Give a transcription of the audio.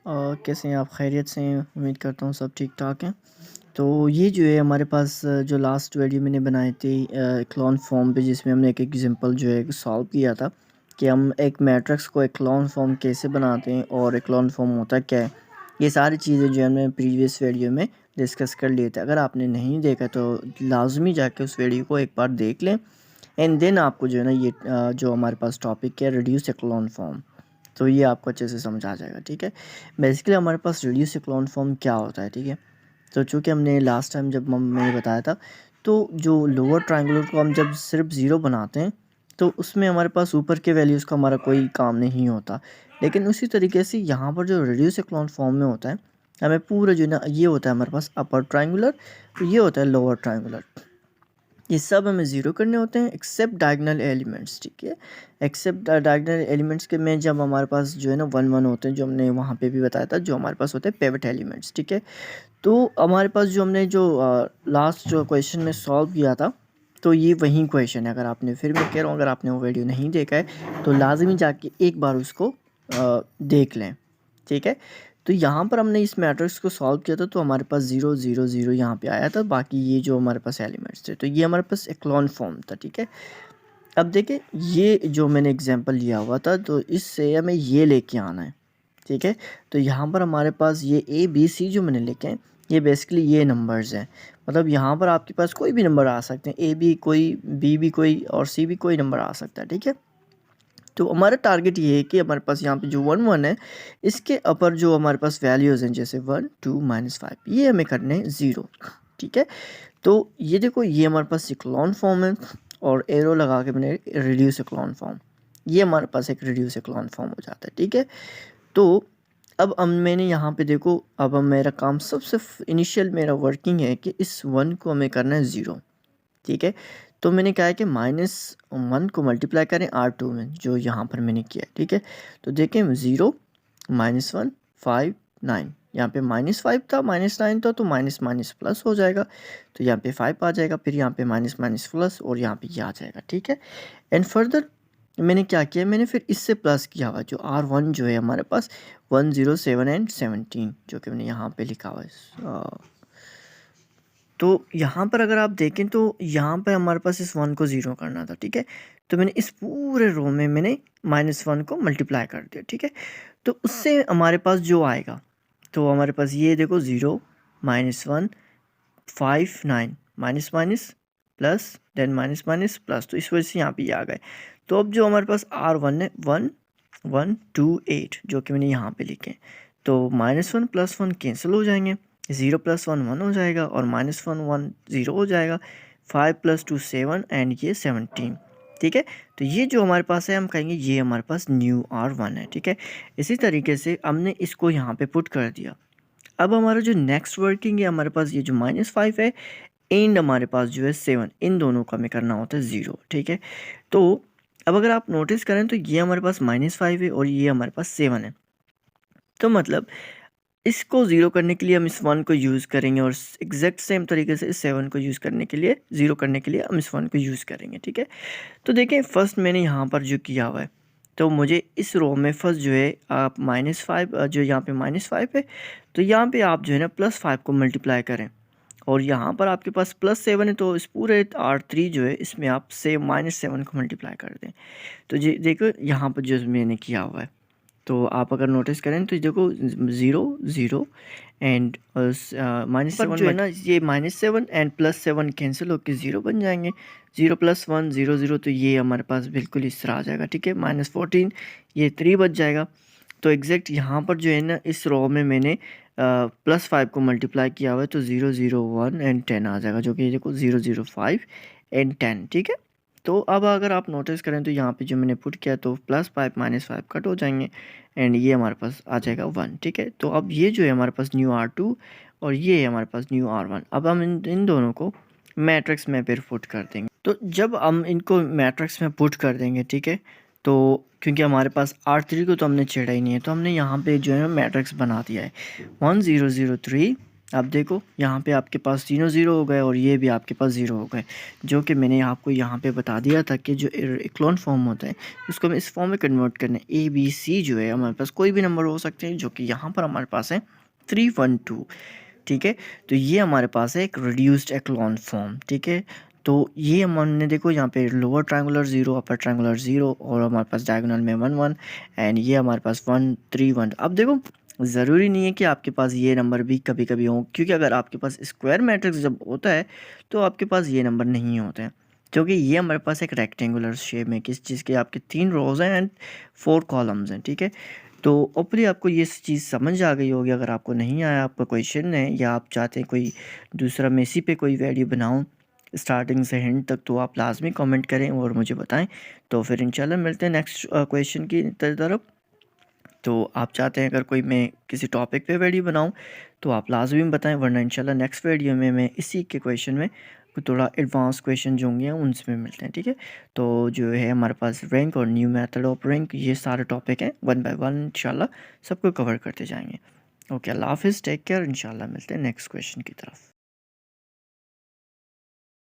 कैसे हैं आप? खैरियत से हैं? उम्मीद करता हूँ सब ठीक-ठाक हैं। तो ये जो है हमारे पास जो लास्ट वीडियो मैंने बनाई थी एक्लॉन फॉर्म पे, जिसमें हमने एक एग्ज़ाम्पल जो है सॉल्व किया था कि हम एक मैट्रिक्स को एक्लॉन फॉर्म कैसे बनाते हैं और एक्लॉन फॉर्म होता क्या है। ये सारी चीज़ें जो है हमने प्रीवियस वीडियो में डिस्कस कर लिए थे। अगर आपने नहीं देखा तो लाज़मी जाके उस वीडियो को एक बार देख लें एंड देन आपको जो है ना ये जो हमारे पास टॉपिक है रिड्यूस एक्लॉन फॉर्म, तो ये आपको अच्छे से समझ आ जाएगा। ठीक है, बेसिकली हमारे पास रिड्यूस एक्लॉन फॉर्म क्या होता है। ठीक है, तो चूँकि हमने लास्ट टाइम जब मैंने बताया था, तो जो लोअर ट्रायंगुलर को हम जब सिर्फ ज़ीरो बनाते हैं तो उसमें हमारे पास ऊपर के वैल्यूज़ का हमारा कोई काम नहीं होता। लेकिन उसी तरीके से यहाँ पर जो रिड्यूस एक्लॉन फॉर्म में होता है, हमें पूरा जो है ना ये होता है हमारे पास अपर ट्रायंगुलर, तो ये होता है लोअर ट्रायंगुलर। ये सब हमें ज़ीरो करने होते हैं एक्सेप्ट डायगोनल एलिमेंट्स। ठीक है, एक्सेप्ट डायगोनल एलिमेंट्स के में जब हमारे पास जो है ना वन वन होते हैं, जो हमने वहाँ पे भी बताया था, जो हमारे पास होते हैं पिवट एलिमेंट्स। ठीक है, तो हमारे पास जो हमने जो लास्ट जो क्वेश्चन में सॉल्व किया था, तो ये वही क्वेश्चन है। अगर आपने, फिर मैं कह रहा हूँ, अगर आपने वो वीडियो नहीं देखा है तो लाजमी जाके एक बार उसको देख लें। ठीक है, तो यहाँ पर हमने इस मैट्रिक्स को सॉल्व किया था, तो हमारे पास 0 0 0 यहाँ पे आया था। बाकी ये जो हमारे पास एलिमेंट्स थे, तो ये हमारे पास एक्लॉन फॉर्म था। ठीक है, अब देखिए ये जो मैंने एग्जांपल लिया हुआ था, तो इससे हमें ये लेके आना है। ठीक है, तो यहाँ पर हमारे पास ये ए बी सी जो मैंने लिखे हैं, ये बेसिकली ये नंबर्स हैं। मतलब यहाँ पर आपके पास कोई भी नंबर आ सकते हैं, ए बी कोई, बी भी कोई और सी भी कोई नंबर आ सकता है। ठीक है, तो हमारा टारगेट ये है कि हमारे पास यहाँ पे जो वन वन है, इसके अपर जो हमारे पास वैल्यूज़ हैं, जैसे 1 2 -5, ये हमें करने हैं 0। ठीक है, तो ये देखो, ये हमारे पास इक्लॉन फॉर्म है और एरो लगा के मैंने रिड्यूस इक्लॉन फॉर्म, ये हमारे पास एक रिड्यूस इक्लॉन फॉर्म हो जाता है। ठीक है, तो अब मैंने यहाँ पे देखो, अब मेरा काम सबसे इनिशियल मेरा वर्किंग है कि इस वन को हमें करना है 0। ठीक है, तो मैंने कहा है कि -1 को मल्टीप्लाई करें R2 में, जो यहाँ पर मैंने किया है। ठीक है, तो देखें 0 -1 5 9, यहाँ पे -5 था, -9 था, तो माइनस माइनस प्लस हो जाएगा, तो यहाँ पे 5 आ जाएगा, फिर यहाँ पे माइनस माइनस प्लस और यहाँ पे ये आ जाएगा। ठीक है, एंड फर्दर मैंने क्या किया, मैंने फिर इससे प्लस किया हुआ, जो R1 जो है हमारे पास 1 0 7 एंड 17, जो कि मैंने यहाँ पे लिखा हुआ है। तो यहाँ पर अगर आप देखें तो यहाँ पे हमारे पास इस वन को ज़ीरो करना था। ठीक है, तो मैंने इस पूरे रो में मैंने -1 को मल्टीप्लाई कर दिया। ठीक है, तो उससे हमारे पास जो आएगा, तो हमारे पास ये देखो 0 -1 5 9 minus minus plus, then minus minus plus, तो इस वजह से यहाँ पे ये आ गए। तो अब जो हमारे पास R1 है 1 1 2 8, जो कि मैंने यहाँ पे लिखे हैं, तो -1 + 1 कैंसिल हो जाएंगे, 0 + 1 1 हो जाएगा और -1 1 0 हो जाएगा, 5 + 2 7 एंड ये 17। ठीक है, तो ये जो हमारे पास है, हम कहेंगे ये हमारे पास न्यू R1 है। ठीक है, इसी तरीके से हमने इसको यहाँ पे पुट कर दिया। अब हमारा जो नेक्स्ट वर्किंग है, हमारे पास ये जो -5 है एंड हमारे पास जो है 7, इन दोनों का हमें करना होता है 0। ठीक है, तो अब अगर आप नोटिस करें तो ये हमारे पास -5 है और ये हमारे पास 7 है, तो मतलब इसको ज़ीरो करने के लिए हम इस 1 को यूज़ करेंगे और एग्जैक्ट सेम तरीके से इस 7 को यूज़ करने के लिए, ज़ीरो करने के लिए हम इस 1 को यूज़ करेंगे। ठीक है, तो देखें फर्स्ट मैंने यहाँ पर जो किया हुआ है, तो मुझे इस रो में फर्स्ट जो है आप -5, जो यहाँ पे -5 है, तो यहाँ पे आप जो है ना +5 को मल्टीप्लाई करें और यहाँ पर आपके पास +7 है, तो इस पूरे R3 जो है इसमें आप से -7 को मल्टीप्लाई कर दें। तो जी देखो यहाँ पर जो मैंने किया हुआ है, तो आप अगर नोटिस करें तो देखो 0 0 एंड -7 जो है ना, ये -7 एंड +7 कैंसिल होकर 0 बन जाएंगे, 0 + 1 0 0, तो ये हमारे पास बिल्कुल इस तरह आ जाएगा। ठीक है, -14, ये 3 बच जाएगा। तो एग्जैक्ट यहाँ पर जो है ना, इस रो में मैंने +5 को मल्टीप्लाई किया हुआ है, तो 0 0 1 एंड 10 आ जाएगा, जो कि देखो 0 0 5 एंड 10। ठीक है, तो अब अगर आप नोटिस करें तो यहाँ पे जो मैंने पुट किया, तो +5 -5 कट हो जाएंगे एंड ये हमारे पास आ जाएगा 1। ठीक है, तो अब ये जो है हमारे पास न्यू R2 और ये है हमारे पास न्यू R1। अब हम इन दोनों को मैट्रिक्स में फिर पुट कर देंगे। तो जब हम इनको मैट्रिक्स में पुट कर देंगे, ठीक है, तो क्योंकि हमारे पास R3 को तो हमने छेड़ा ही नहीं है, तो हमने यहाँ पे जो है मैट्रिक्स बना दिया है 1 0 0 3 आप देखो यहाँ पे आपके पास तीनों ज़ीरो हो गए और ये भी आपके पास ज़ीरो हो गए, जो कि मैंने आपको यहाँ पे बता दिया था कि जो इक्लोन फॉर्म होता है उसको हमें इस फॉर्म में कन्वर्ट करना है। ए बी सी जो है हमारे पास कोई भी नंबर हो सकते हैं, जो कि यहाँ पर हमारे पास है 312। ठीक है, तो ये हमारे पास है एक रिड्यूस्ड एक्लोन फॉर्म। ठीक है, तो ये हमने देखो यहाँ पे लोअर ट्रायंगुलर 0, अपर ट्रायंगुलर 0 और हमारे पास डायगोनल में 1 1 एंड ये हमारे पास 1 3 1। अब देखो ज़रूरी नहीं है कि आपके पास ये नंबर भी कभी कभी हों, क्योंकि अगर आपके पास स्क्वायर मैट्रिक्स जब होता है तो आपके पास ये नंबर नहीं होते हैं, क्योंकि ये हमारे पास एक रेक्टेंगुलर शेप में किस चीज़ के आपके 3 रोज़ हैं एंड 4 कॉलम्स हैं। ठीक है, तो ओपली आपको ये चीज़ समझ आ गई होगी। अगर आपको नहीं आया, आपका क्वेश्चन है या आप चाहते हैं कोई दूसरा मैं इसी पे कोई वीडियो बनाऊँ स्टार्टिंग से एंड तक, तो आप लाजमी कमेंट करें और मुझे बताएं। तो फिर इंशाल्लाह मिलते हैं नेक्स्ट क्वेश्चन की तरफ। तो आप चाहते हैं अगर कोई मैं किसी टॉपिक पे वीडियो बनाऊं तो आप लाजमी बताएं, वरना इंशाल्लाह नेक्स्ट वीडियो में मैं इसी के क्वेश्चन में थोड़ा एडवांस क्वेश्चन जो होंगे उनसे मिलते हैं। ठीक है, तो जो है हमारे पास रैंक और न्यू मेथड ऑफ रैंक ये सारे टॉपिक हैं, वन बाय वन इंशाल्लाह सबको कवर करते जाएंगे। ओके, अल्लाह हाफिज़, टेक केयर, इंशाल्लाह मिलते हैं नेक्स्ट क्वेश्चन की तरफ।